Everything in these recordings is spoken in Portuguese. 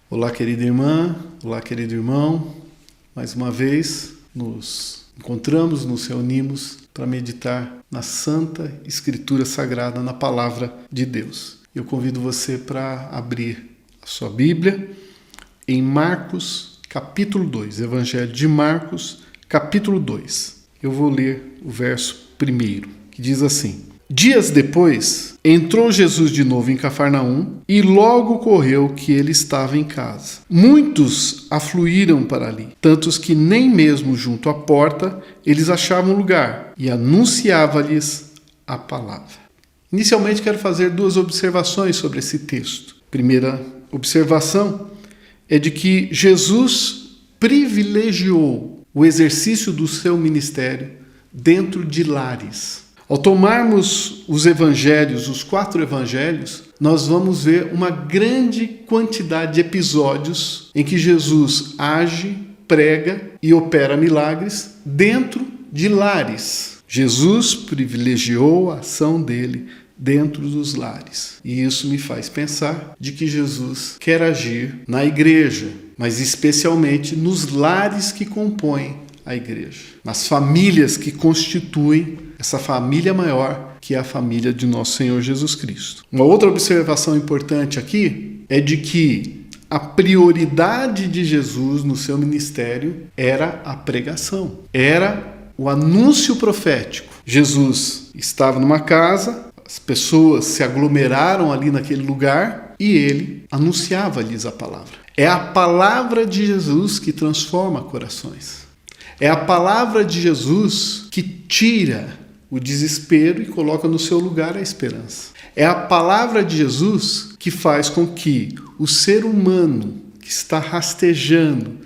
Olá, querida irmã, olá, querido irmão. Mais uma vez nos encontramos, nos reunimos para meditar na Santa Escritura Sagrada, na Palavra de Deus. Eu convido você para abrir a sua Bíblia em Marcos, capítulo 2, Evangelho de Marcos, capítulo 2. Eu vou ler o verso 1, que diz assim: Dias depois, entrou Jesus de novo em Cafarnaum e logo ocorreu que ele estava em casa. Muitos afluíram para ali, tantos que nem mesmo junto à porta eles achavam lugar, e anunciava-lhes a palavra. Inicialmente quero fazer duas observações sobre esse texto. Primeira observação é de que Jesus privilegiou o exercício do seu ministério dentro de lares. Ao tomarmos os evangelhos, os 4 evangelhos, nós vamos ver uma grande quantidade de episódios em que Jesus age, prega e opera milagres dentro de lares. Jesus privilegiou a ação dele dentro dos lares. E isso me faz pensar de que Jesus quer agir na igreja, mas especialmente nos lares que compõem a igreja, nas famílias que constituem essa família maior que é a família de nosso Senhor Jesus Cristo. Uma outra observação importante aqui é de que a prioridade de Jesus no seu ministério era a pregação, era o anúncio profético. Jesus estava numa casa, as pessoas se aglomeraram ali naquele lugar e ele anunciava-lhes a palavra. É a palavra de Jesus que transforma corações. É a palavra de Jesus que tira o desespero e coloca no seu lugar a esperança. É a palavra de Jesus que faz com que o ser humano que está rastejando,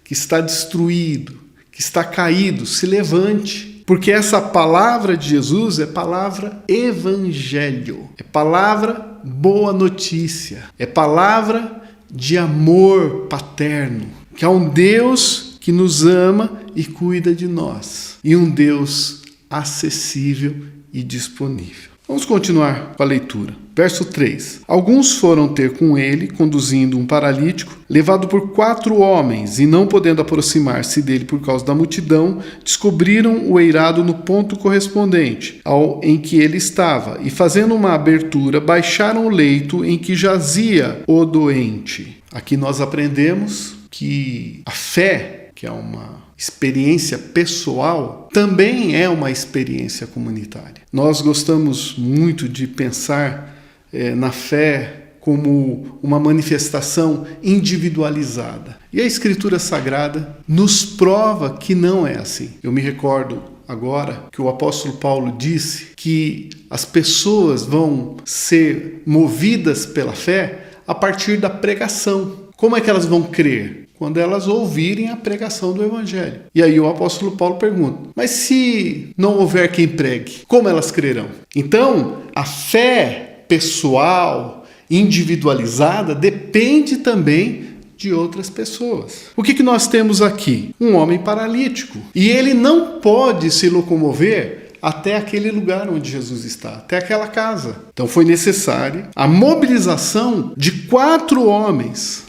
que está destruído, que está caído, se levante. Porque essa palavra de Jesus é palavra evangelho, é palavra boa notícia, é palavra de amor paterno, que há um Deus que nos ama e cuida de nós, e um Deus acessível e disponível. Vamos continuar com a leitura. Verso 3. Alguns foram ter com ele, conduzindo um paralítico, levado por 4 homens, e não podendo aproximar-se dele por causa da multidão, descobriram o eirado no ponto correspondente ao em que ele estava, e fazendo uma abertura, baixaram o leito em que jazia o doente. Aqui nós aprendemos que a fé, que é uma experiência pessoal, também é uma experiência comunitária. Nós gostamos muito de pensar na fé como uma manifestação individualizada. E a Escritura Sagrada nos prova que não é assim. Eu me recordo agora que o apóstolo Paulo disse que as pessoas vão ser movidas pela fé a partir da pregação. Como é que elas vão crer? Quando elas ouvirem a pregação do Evangelho. E aí o apóstolo Paulo pergunta, mas se não houver quem pregue, como elas crerão? Então, a fé pessoal, individualizada, depende também de outras pessoas. O que nós temos aqui? Um homem paralítico. E ele não pode se locomover até aquele lugar onde Jesus está, até aquela casa. Então foi necessária a mobilização de 4 homens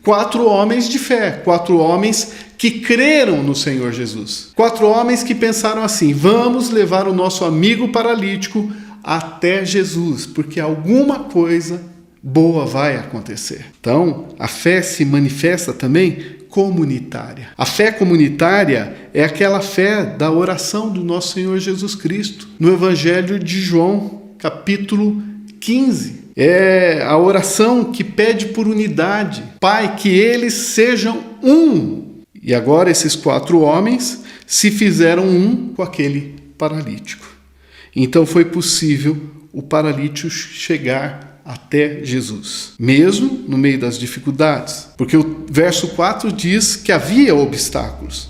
de fé, 4 homens que creram no Senhor Jesus. 4 homens que pensaram assim, vamos levar o nosso amigo paralítico até Jesus, porque alguma coisa boa vai acontecer. Então, a fé se manifesta também comunitária. A fé comunitária é aquela fé da oração do nosso Senhor Jesus Cristo. No Evangelho de João, capítulo 15. É a oração que pede por unidade. Pai, que eles sejam um. E agora esses 4 homens se fizeram um com aquele paralítico. Então foi possível o paralítico chegar até Jesus, mesmo no meio das dificuldades, porque o verso 4 diz que havia obstáculos.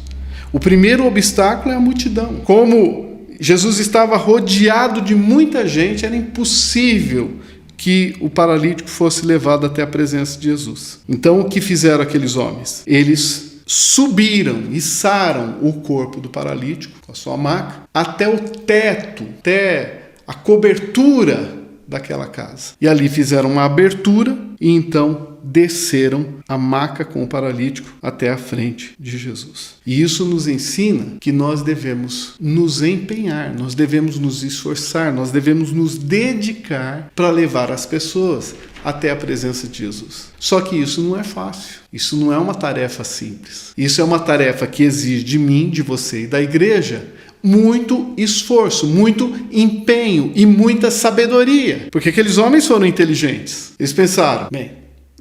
O primeiro obstáculo é a multidão. Como Jesus estava rodeado de muita gente, era impossível que o paralítico fosse levado até a presença de Jesus. Então, o que fizeram aqueles homens? Eles subiram, içaram o corpo do paralítico com a sua maca até o teto, até a cobertura daquela casa. E ali fizeram uma abertura e então desceram a maca com o paralítico até a frente de Jesus. E isso nos ensina que nós devemos nos empenhar, nós devemos nos esforçar, nós devemos nos dedicar para levar as pessoas até a presença de Jesus. Só que isso não é fácil, isso não é uma tarefa simples. Isso é uma tarefa que exige de mim, de você e da igreja muito esforço, muito empenho e muita sabedoria. Porque aqueles homens foram inteligentes. Eles pensaram, bem,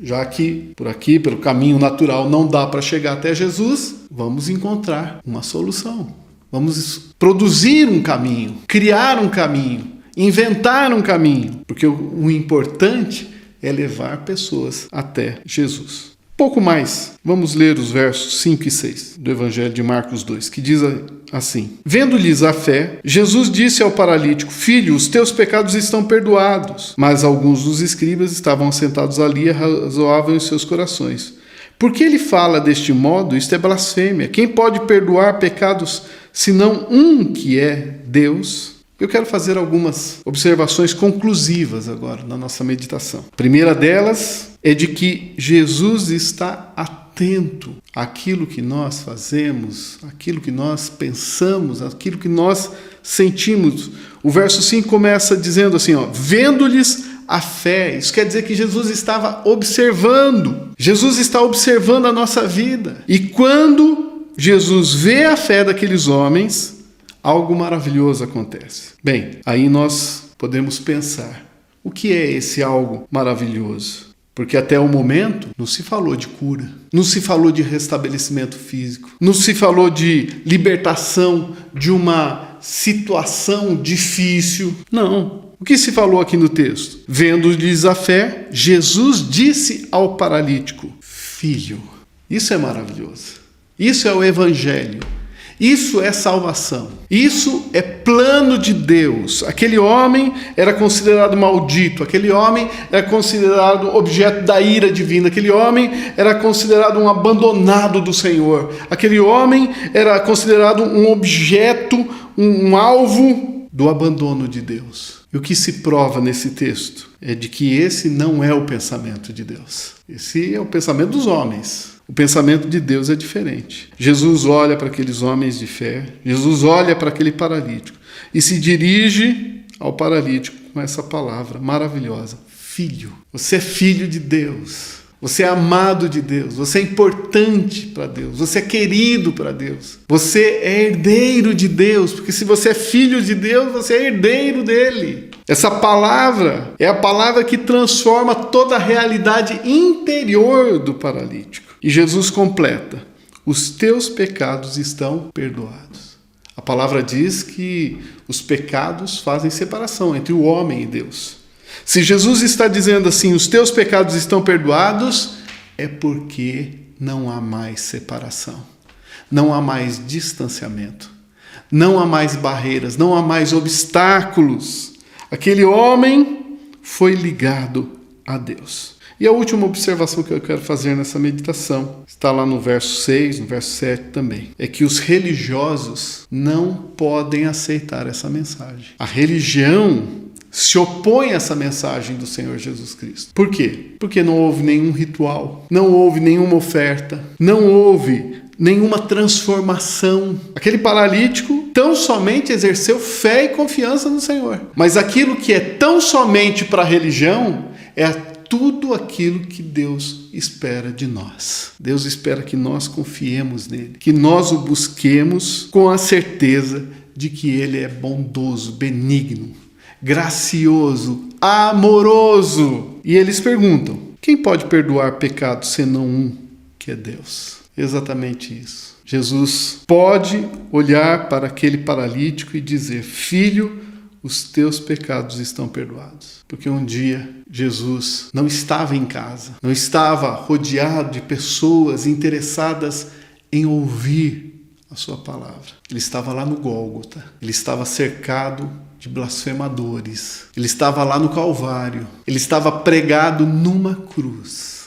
já que por aqui, pelo caminho natural, não dá para chegar até Jesus, vamos encontrar uma solução. Vamos produzir um caminho, criar um caminho, inventar um caminho. Porque o importante é levar pessoas até Jesus. Pouco mais, vamos ler os versos 5 e 6 do Evangelho de Marcos 2, que diz assim: Vendo-lhes a fé, Jesus disse ao paralítico: Filho, os teus pecados estão perdoados. Mas alguns dos escribas estavam assentados ali e arrazoavam em seus corações: Por que ele fala deste modo? Isto é blasfêmia. Quem pode perdoar pecados senão um, que é Deus? Eu quero fazer algumas observações conclusivas agora na nossa meditação. A primeira delas é de que Jesus está atento àquilo que nós fazemos, àquilo que nós pensamos, àquilo que nós sentimos. O verso 5 começa dizendo assim, vendo-lhes a fé. Isso quer dizer que Jesus estava observando. Jesus está observando a nossa vida. E quando Jesus vê a fé daqueles homens, algo maravilhoso acontece. Bem, aí nós podemos pensar, o que é esse algo maravilhoso? Porque até o momento não se falou de cura, não se falou de restabelecimento físico, não se falou de libertação de uma situação difícil. Não. O que se falou aqui no texto? Vendo-lhes a fé, Jesus disse ao paralítico: Filho. Isso é maravilhoso. Isso é o Evangelho. Isso é salvação. Isso é plano de Deus. Aquele homem era considerado maldito. Aquele homem era considerado objeto da ira divina. Aquele homem era considerado um abandonado do Senhor. Aquele homem era considerado um objeto, um alvo do abandono de Deus. E o que se prova nesse texto é de que esse não é o pensamento de Deus. Esse é o pensamento dos homens. O pensamento de Deus é diferente. Jesus olha para aqueles homens de fé, Jesus olha para aquele paralítico e se dirige ao paralítico com essa palavra maravilhosa: Filho. Você é filho de Deus. Você é amado de Deus. Você é importante para Deus. Você é querido para Deus. Você é herdeiro de Deus, porque se você é filho de Deus, você é herdeiro dele. Essa palavra é a palavra que transforma toda a realidade interior do paralítico. E Jesus completa: os teus pecados estão perdoados. A palavra diz que os pecados fazem separação entre o homem e Deus. Se Jesus está dizendo assim, os teus pecados estão perdoados, é porque não há mais separação, não há mais distanciamento, não há mais barreiras, não há mais obstáculos. Aquele homem foi ligado a Deus. E a última observação que eu quero fazer nessa meditação, está lá no verso 6, no verso 7 também, é que os religiosos não podem aceitar essa mensagem. A religião se opõe a essa mensagem do Senhor Jesus Cristo. Por quê? Porque não houve nenhum ritual, não houve nenhuma oferta, não houve nenhuma transformação. Aquele paralítico tão somente exerceu fé e confiança no Senhor. Mas aquilo que é tão somente para a religião é tudo aquilo que Deus espera de nós. Deus espera que nós confiemos nele, que nós o busquemos com a certeza de que ele é bondoso, benigno, gracioso, amoroso. E eles perguntam: quem pode perdoar pecados senão um, que é Deus? Exatamente isso. Jesus pode olhar para aquele paralítico e dizer: Filho, os teus pecados estão perdoados. Porque um dia Jesus não estava em casa, não estava rodeado de pessoas interessadas em ouvir a sua palavra. Ele estava lá no Gólgota, ele estava cercado de blasfemadores, ele estava lá no Calvário, ele estava pregado numa cruz.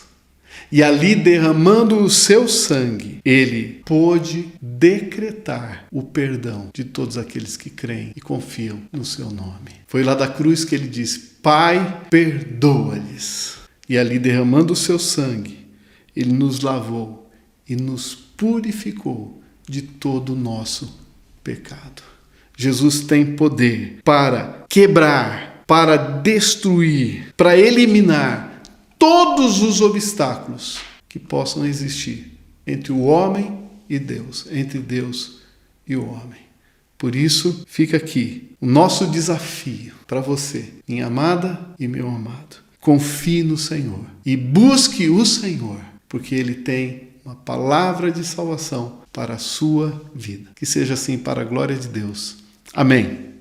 E ali, derramando o seu sangue, ele pôde decretar o perdão de todos aqueles que creem e confiam no seu nome. Foi lá da cruz que ele disse: Pai, perdoa-lhes. E ali, derramando o seu sangue, ele nos lavou e nos purificou de todo o nosso pecado. Jesus tem poder para quebrar, para destruir, para eliminar todos os obstáculos que possam existir entre o homem e Deus, entre Deus e o homem. Por isso, fica aqui o nosso desafio para você, minha amada e meu amado. Confie no Senhor e busque o Senhor, porque Ele tem uma palavra de salvação para a sua vida. Que seja assim para a glória de Deus. Amém.